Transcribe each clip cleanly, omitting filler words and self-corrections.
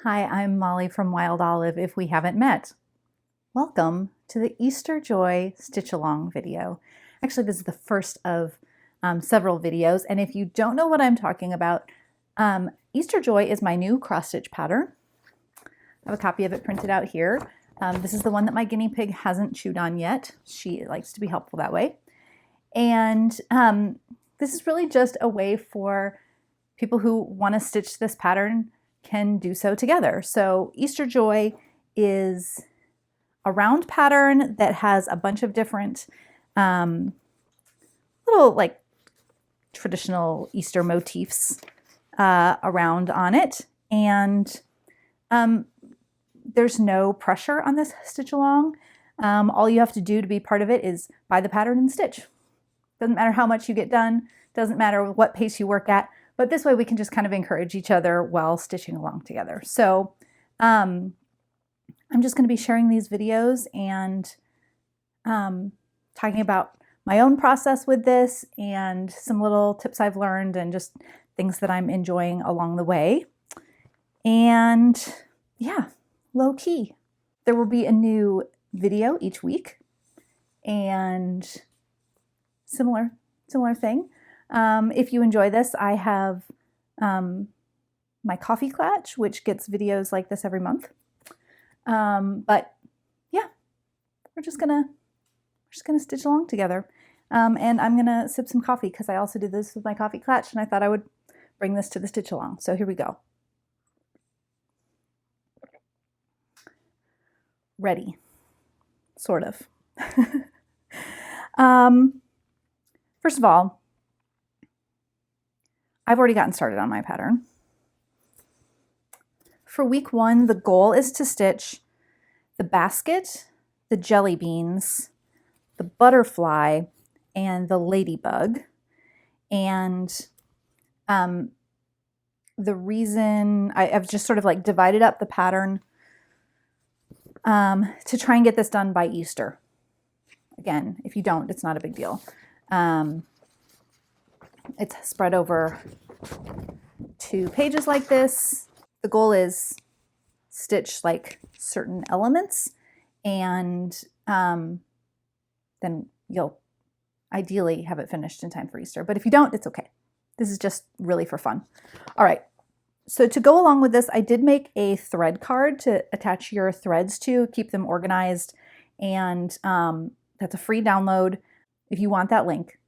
Hi, I'm Molly from Wild Olive, if we haven't met. Welcome to the Easter Joy Stitch Along video. Actually, this is the first of several videos, and if you don't know what I'm talking about, Easter Joy is my new cross stitch pattern. I have a copy of it printed out here. This is the one that my guinea pig hasn't chewed on yet. She likes to be helpful that way. And this is really just a way for people who want to stitch this pattern can do so together. So Easter Joy is a round pattern that has a bunch of different little like traditional Easter motifs around on it. And there's no pressure on this stitch along. All you have to do to be part of it is buy the pattern and stitch. Doesn't matter how much you get done, doesn't matter what pace you work at, but this way we can just kind of encourage each other while stitching along together. So I'm just going to be sharing these videos and talking about my own process with this and some little tips I've learned and just things that I'm enjoying along the way. And yeah, low key. There will be a new video each week and similar thing. If you enjoy this, I have my Coffee Clatch, which gets videos like this every month. But yeah, we're just gonna stitch along together. And I'm gonna sip some coffee because I also did this with my Coffee Clatch, and I thought I would bring this to the stitch along. So here we go. Ready, sort of. First of all, I've already gotten started on my pattern. For week 1, the goal is to stitch the basket, the jelly beans, the butterfly, and the ladybug. And the reason I've just sort of like divided up the pattern to try and get this done by Easter. Again, if you don't, it's not a big deal. It's spread over 2 pages like this. The goal is stitch like certain elements, and then you'll ideally have it finished in time for Easter. But if you don't, it's okay. This is just really for fun. All right. So to go along with this, I did make a thread card to attach your threads to, keep them organized. And that's a free download. If you want that link,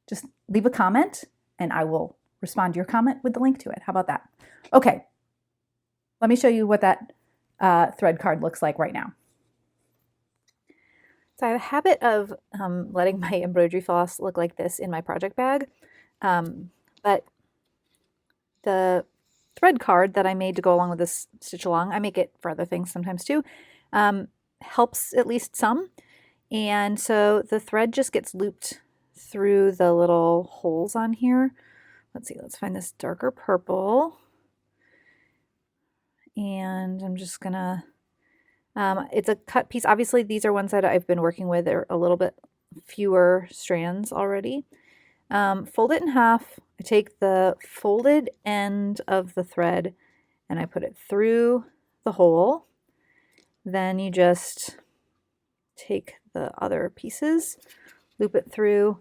just leave a comment and I will respond to your comment with the link to it. How about that? Okay, let me show you what that thread card looks like right now. So I have a habit of letting my embroidery floss look like this in my project bag. But the thread card that I made to go along with this stitch along, I make it for other things sometimes too, helps at least some. And so the thread just gets looped through the little holes on here. Let's see, let's find this darker purple. And I'm just gonna, it's a cut piece. Obviously these are ones that I've been working with. They're a little bit fewer strands already. Fold it in half. I take the folded end of the thread and I put it through the hole. Then you just take the other pieces, loop it through,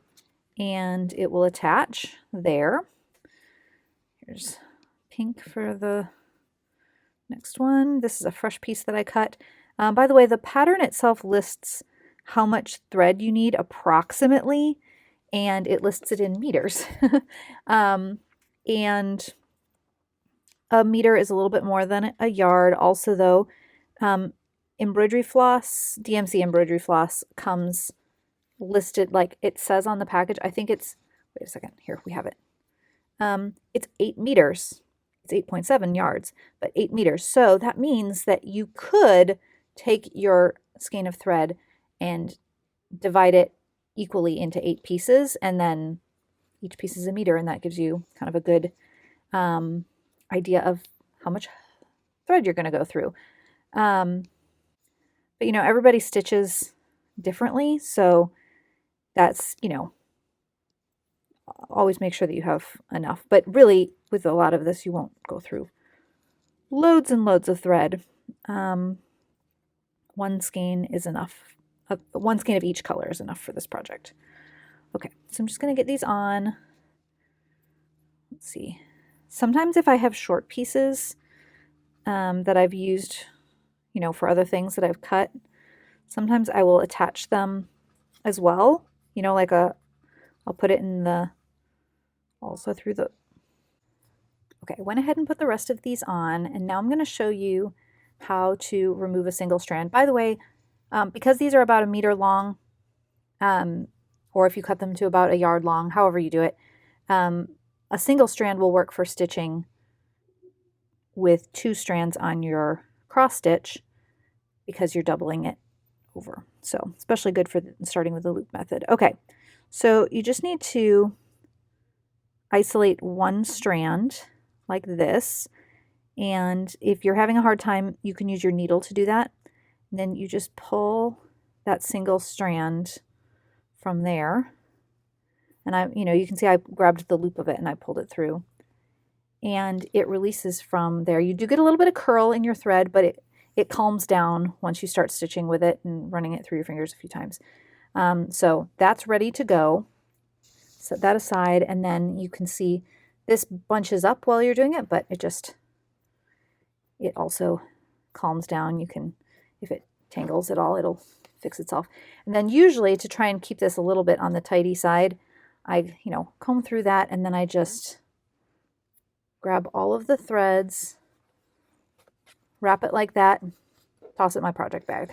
and it will attach there. Here's pink for the next one. This is a fresh piece that I cut. By the way, the pattern itself lists how much thread you need approximately, and it lists it in meters. And a meter is a little bit more than a yard. Also, though, embroidery floss, DMC embroidery floss comes listed like it says on the package. I think it's, wait a second, here we have it. It's 8 meters. It's 8.7 yards, but 8 meters. So that means that you could take your skein of thread and divide it equally into 8 pieces, and then each piece is a meter, and that gives you kind of a good idea of how much thread you're going to go through. But you know, everybody stitches differently, so that's, you know, always make sure that you have enough. But really, with a lot of this, you won't go through loads and loads of thread. One skein is enough. One skein of each color is enough for this project. Okay, so I'm just going to get these on. Let's see. Sometimes if I have short pieces that I've used, you know, for other things that I've cut, sometimes I will attach them as well. You know, like I'll put it in the, also through the, okay, I went ahead and put the rest of these on, and now I'm going to show you how to remove a single strand. By the way, because these are about 1 meter long, or if you cut them to about 1 yard long, however you do it, a single strand will work for stitching with 2 strands on your cross stitch because you're doubling it over. So especially good for starting with the loop method. Okay, so you just need to isolate one strand like this. And if you're having a hard time, you can use your needle to do that. And then you just pull that single strand from there. And you can see I grabbed the loop of it and I pulled it through. And it releases from there. You do get a little bit of curl in your thread, but it calms down once you start stitching with it and running it through your fingers a few times. So that's ready to go. Set that aside, and then you can see this bunches up while you're doing it, but it also calms down. You can, if it tangles at all, it'll fix itself. And then usually, to try and keep this a little bit on the tidy side, I comb through that, and then I just grab all of the threads, wrap it like that, toss it in my project bag.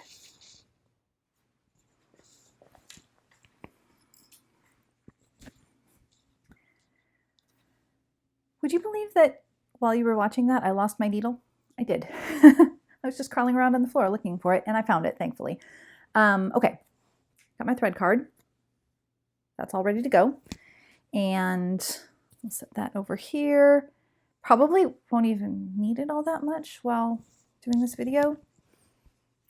Would you believe that while you were watching that, I lost my needle? I did. I was just crawling around on the floor looking for it, and I found it, thankfully. Okay, got my thread card. That's all ready to go. And I'll set that over here. Probably won't even need it all that much while doing this video.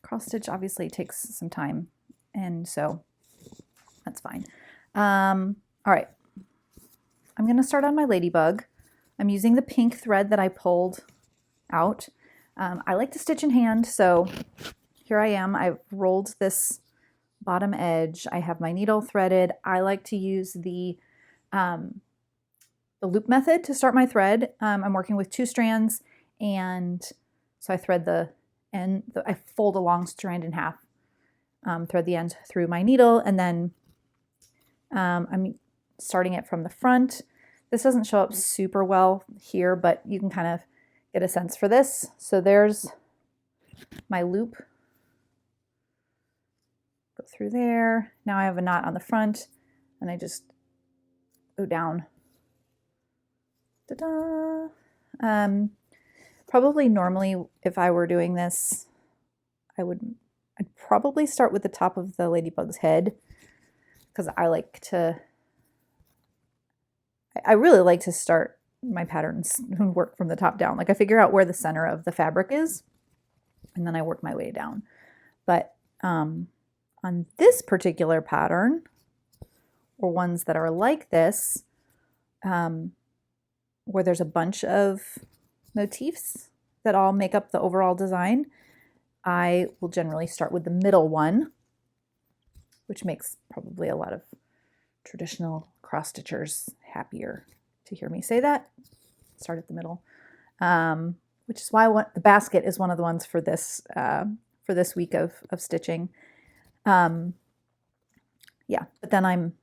Cross stitch obviously takes some time, and so that's fine. All right, I'm gonna start on my ladybug. I'm using the pink thread that I pulled out. I like to stitch in hand, so here I am. I've rolled this bottom edge. I have my needle threaded. I like to use the loop method to start my thread. I'm working with 2 strands, and so I thread the end. I fold a long strand in half, thread the end through my needle, and then I'm starting it from the front. This doesn't show up super well here, but you can kind of get a sense for this. So there's my loop. Go through there. Now I have a knot on the front, and I just go down. Ta-da! Probably normally, if I were doing this, I'd probably start with the top of the ladybug's head, because I really like to start my patterns and work from the top down. Like, I figure out where the center of the fabric is, and then I work my way down. But on this particular pattern, or ones that are like this, where there's a bunch of motifs that all make up the overall design, I will generally start with the middle one, which makes probably a lot of traditional cross-stitchers happier to hear me say that. Start at the middle, which is why the basket is one of the ones for this week of stitching. Yeah, but then I'm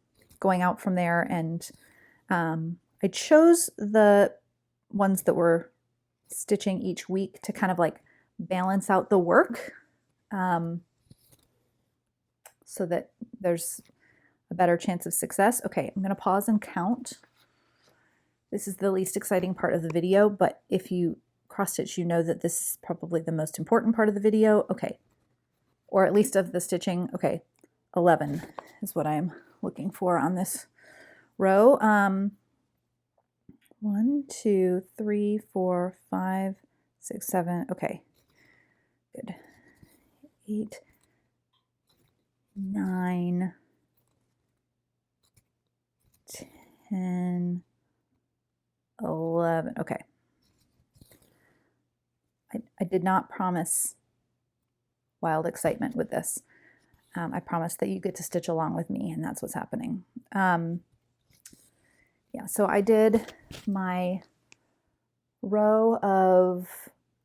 going out from there, and I chose the ones that were stitching each week to kind of like balance out the work, so that there's a better chance of success. Okay, I'm going to pause and count. This is the least exciting part of the video, but if you cross stitch, you know that this is probably the most important part of the video. Okay, or at least of the stitching. Okay, 11 is what I'm looking for on this row. 1, 2, 3, 4, 5, 6, 7. Okay, good. 8, 9, 10, 11. Okay. I did not promise wild excitement with this. I promised that you get to stitch along with me, and that's what's happening. Yeah, so I did my row of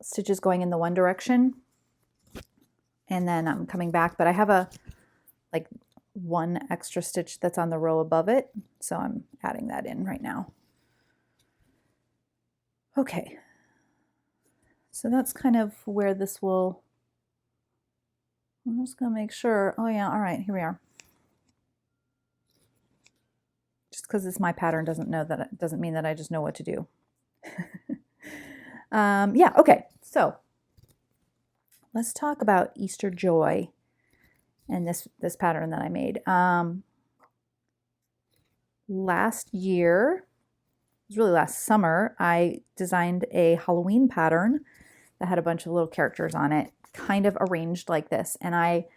stitches going in the one direction, and then I'm coming back, but I have a like one extra stitch that's on the row above it, so I'm adding that in right now. Okay, so that's kind of where this will, I'm just gonna make sure, oh yeah, all right, here we are. Just because it's my pattern doesn't mean that I just know what to do. Yeah, okay, so let's talk about Easter Joy and this pattern that I made. Last year, it was really last summer, I designed a Halloween pattern that had a bunch of little characters on it, kind of arranged like this, and I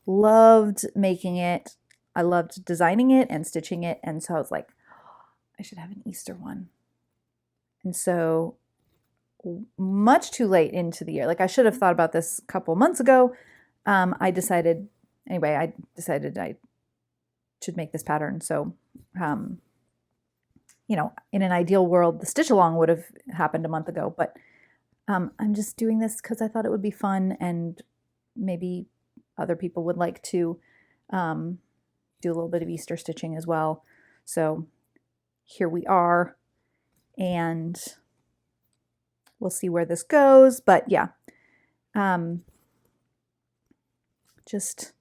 loved making it. I loved designing it and stitching it, and so I was like, oh, I should have an Easter one. And so much too late into the year, like I should have thought about this a couple months ago, I decided I should make this pattern. So you know, in an ideal world, the stitch along would have happened a month ago, but I'm just doing this because I thought it would be fun, and maybe other people would like to do a little bit of Easter stitching as well. So here we are, and we'll see where this goes. But yeah, just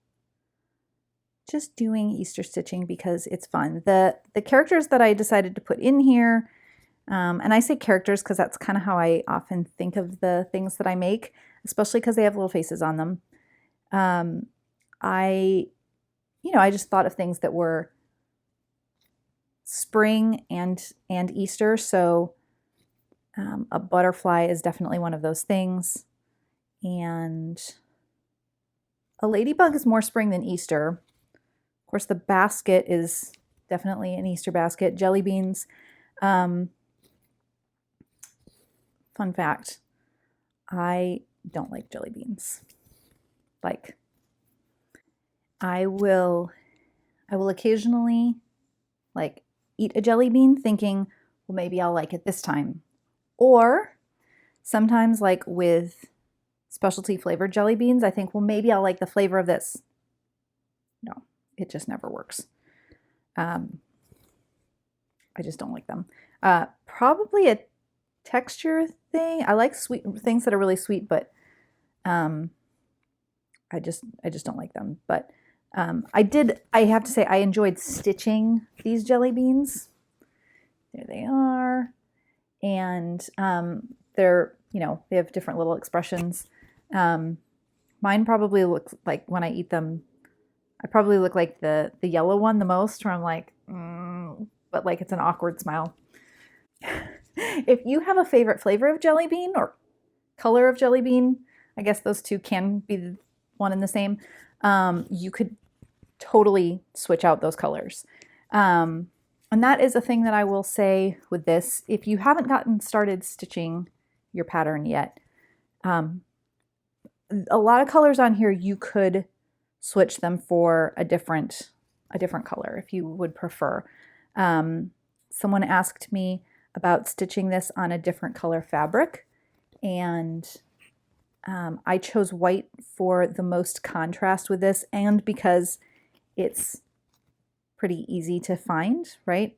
doing Easter stitching because it's fun. The characters that I decided to put in here, and I say characters because that's kind of how I often think of the things that I make, especially because they have little faces on them. I just thought of things that were spring and Easter. So a butterfly is definitely one of those things, and a ladybug is more spring than Easter. Of course, the basket is definitely an Easter basket. Jelly beans. Fun fact, I don't like jelly beans. Like, I will occasionally like eat a jelly bean thinking, well, maybe I'll like it this time. Or sometimes, like with specialty flavored jelly beans, I think, well, maybe I'll like the flavor of this. No, it just never works. I just don't like them. Probably a texture thing. I like sweet things that are really sweet, but I just don't like them. But I have to say, I enjoyed stitching these jelly beans. There they are. And they're, they have different little expressions. Mine probably look like, when I eat them, I probably look like the yellow one the most, where I'm like, but like it's an awkward smile. If you have a favorite flavor of jelly bean or color of jelly bean, I guess those two can be one and the same, you could totally switch out those colors. And that is a thing that I will say with this. If you haven't gotten started stitching your pattern yet, a lot of colors on here, you could switch them for a different color if you would prefer. Someone asked me about stitching this on a different color fabric, and I chose white for the most contrast with this, and because it's pretty easy to find, right?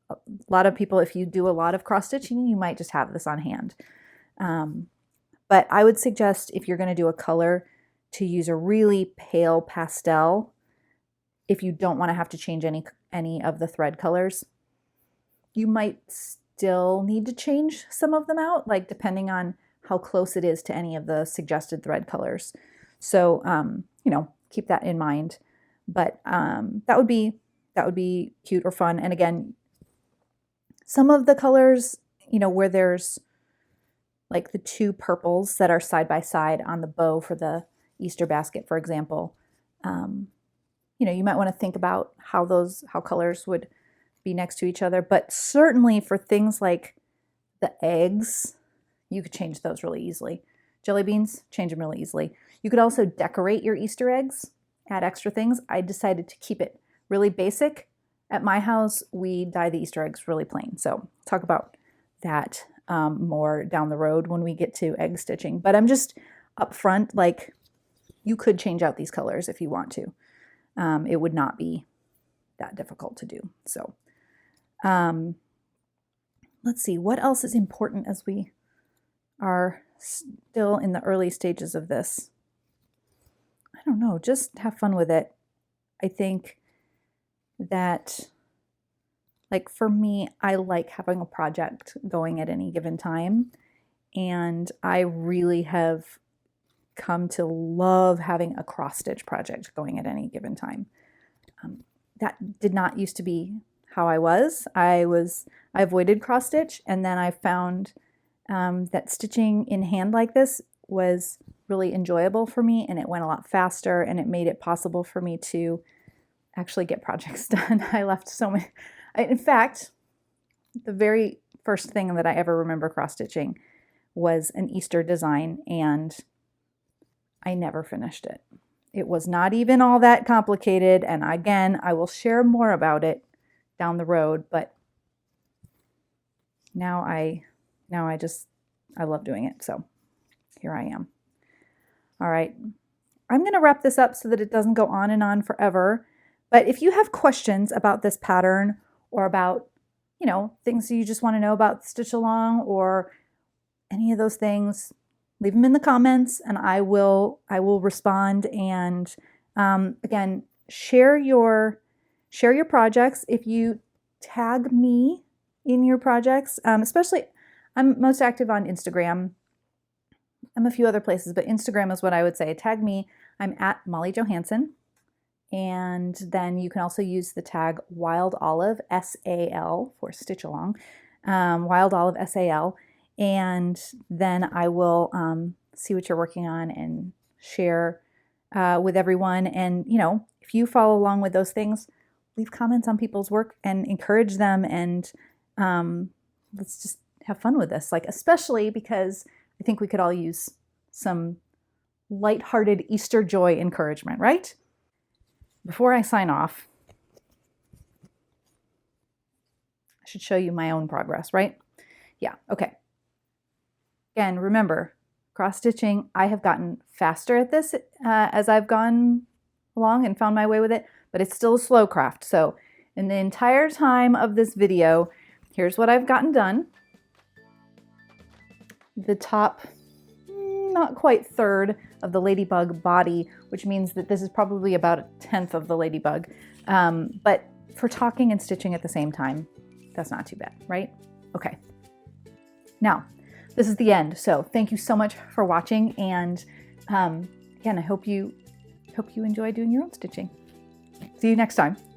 A lot of people, if you do a lot of cross stitching, you might just have this on hand. But I would suggest, if you're going to do a color, to use a really pale pastel if you don't want to have to change any of the thread colors. You might still need to change some of them out, like depending on how close it is to any of the suggested thread colors. So, keep that in mind. But that would be cute or fun. And again, some of the colors, where there's like the two purples that are side by side on the bow for the Easter basket, for example, you might want to think about how colors would be next to each other. But certainly for things like the eggs, you could change those really easily. Jelly beans, change them really easily. You could also decorate your Easter eggs, add extra things. I decided to keep it really basic. At my house, we dye the Easter eggs really plain. So talk about that more down the road when we get to egg stitching. But I'm just upfront, like you could change out these colors if you want to. It would not be that difficult to do. So let's see, what else is important as we are still in the early stages of this? I don't know, just have fun with it. I think that, like for me, I like having a project going at any given time. And I really have come to love having a cross stitch project going at any given time. That did not used to be how I was. I avoided cross stitch, and then I found that stitching in hand like this was really enjoyable for me, and it went a lot faster, and it made it possible for me to actually get projects done. I left so many. In fact, the very first thing that I ever remember cross stitching was an Easter design, and I never finished it. It was not even all that complicated, and again, I will share more about it down the road, but now I love doing it, so here I am. All right, I'm going to wrap this up so that it doesn't go on and on forever, but if you have questions about this pattern or about, you know, things you just want to know about Stitch Along or any of those things, leave them in the comments and I will respond. And again, share your projects. If you tag me in your projects, especially I'm most active on Instagram. I'm a few other places, but Instagram is what I would say. Tag me. I'm at Molly Johansson. And then you can also use the tag Wild Olive, SAL, for Stitch Along, Wild Olive, SAL. And then I will see what you're working on and share with everyone. And, you know, if you follow along with those things, leave comments on people's work and encourage them. And let's just have fun with this, like, especially because I think we could all use some lighthearted Easter joy encouragement, right? Before I sign off, I should show you my own progress, right? Yeah, okay. Again, remember, cross-stitching, I have gotten faster at this as I've gone along and found my way with it, but it's still a slow craft. So in the entire time of this video, here's what I've gotten done. The top, not quite third of the ladybug body, which means that this is probably about 1/10 of the ladybug. But for talking and stitching at the same time, that's not too bad, right? Okay. Now, this is the end. So thank you so much for watching. And again, I hope you enjoy doing your own stitching. See you next time.